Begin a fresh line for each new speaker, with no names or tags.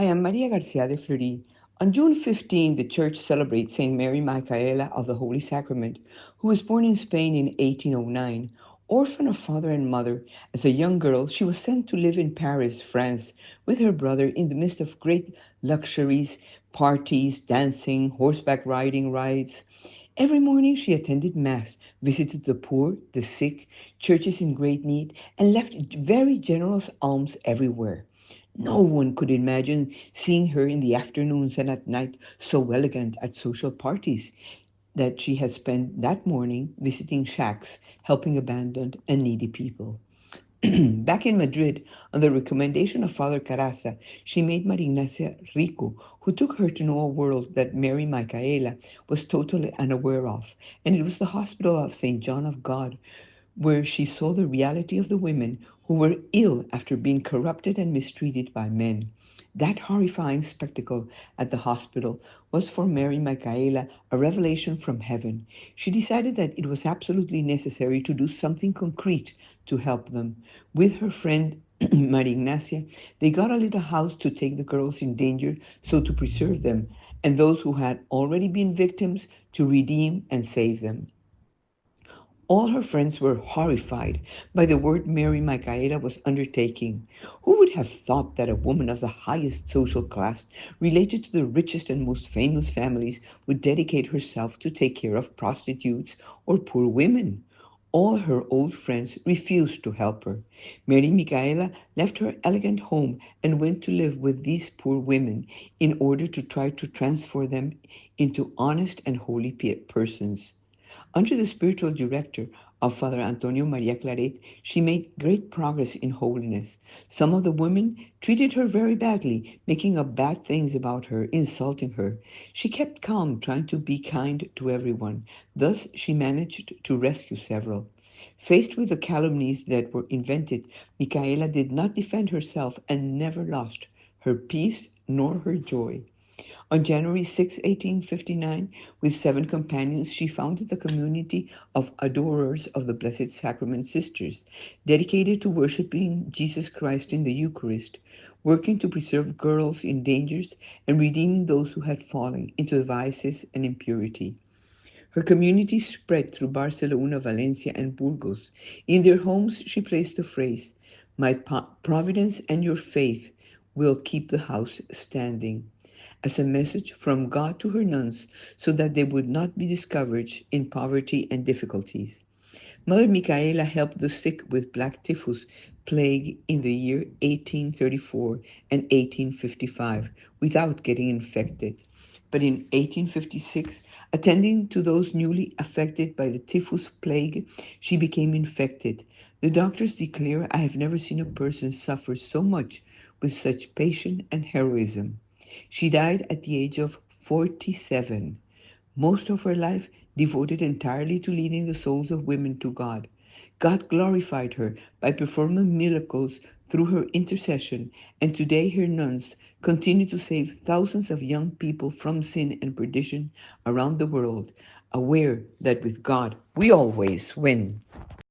I am Maria Garcia de Fleury. On June 15, the church celebrates Saint Mary Micaela of the Holy Sacrament, who was born in Spain in 1809. Orphan of father and mother, as a young girl, she was sent to live in Paris, France, with her brother in the midst of great luxuries, parties, dancing, horseback riding rides. Every morning she attended Mass, visited the poor, the sick, churches in great need, and left very generous alms everywhere. No one could imagine seeing her in the afternoons and at night so elegant at social parties that she had spent that morning visiting shacks, helping abandoned and needy people. Back in Madrid, on the recommendation of Father Caraza, she made Maria Ignacia Rico, who took her to know a world that Mary Micaela was totally unaware of, and it was the hospital of St. John of God where she saw the reality of the women who were ill after being corrupted and mistreated by men. That horrifying spectacle at the hospital was for Mary Michaela a revelation from heaven. She decided that it was absolutely necessary to do something concrete to help them. With her friend Maria Ignacia, they got a little house to take the girls in danger so to preserve them, and those who had already been victims to redeem and save them. All her friends were horrified by the work Mary Michaela was undertaking. Who would have thought that a woman of the highest social class, related to the richest and most famous families, would dedicate herself to take care of prostitutes or poor women? All her old friends refused to help her. Mary Michaela left her elegant home and went to live with these poor women in order to try to transform them into honest and holy persons. Under the spiritual director of Father Antonio Maria Claret, she made great progress in holiness. Some of the women treated her very badly, making up bad things about her, insulting her. She kept calm, trying to be kind to everyone. Thus, she managed to rescue several. Faced with the calumnies that were invented, Micaela did not defend herself and never lost her peace nor her joy. On January 6, 1859, with seven companions, she founded the community of adorers of the Blessed Sacrament Sisters, dedicated to worshiping Jesus Christ in the Eucharist, working to preserve girls in dangers, and redeeming those who had fallen into vices and impurity. Her community spread through Barcelona, Valencia, and Burgos. In their homes, she placed the phrase, "My providence and your faith will keep the house standing," as a message from God to her nuns so that they would not be discouraged in poverty and difficulties. Mother Micaela helped the sick with black typhus plague in the year 1834 and 1855 without getting infected. But in 1856, attending to those newly affected by the typhus plague, she became infected. The doctors declare, "I have never seen a person suffer so much with such patience and heroism." She died at the age of 47, most of her life devoted entirely to leading the souls of women to God. God glorified her by performing miracles through her intercession, and today her nuns continue to save thousands of young people from sin and perdition around the world, aware that with God we always win.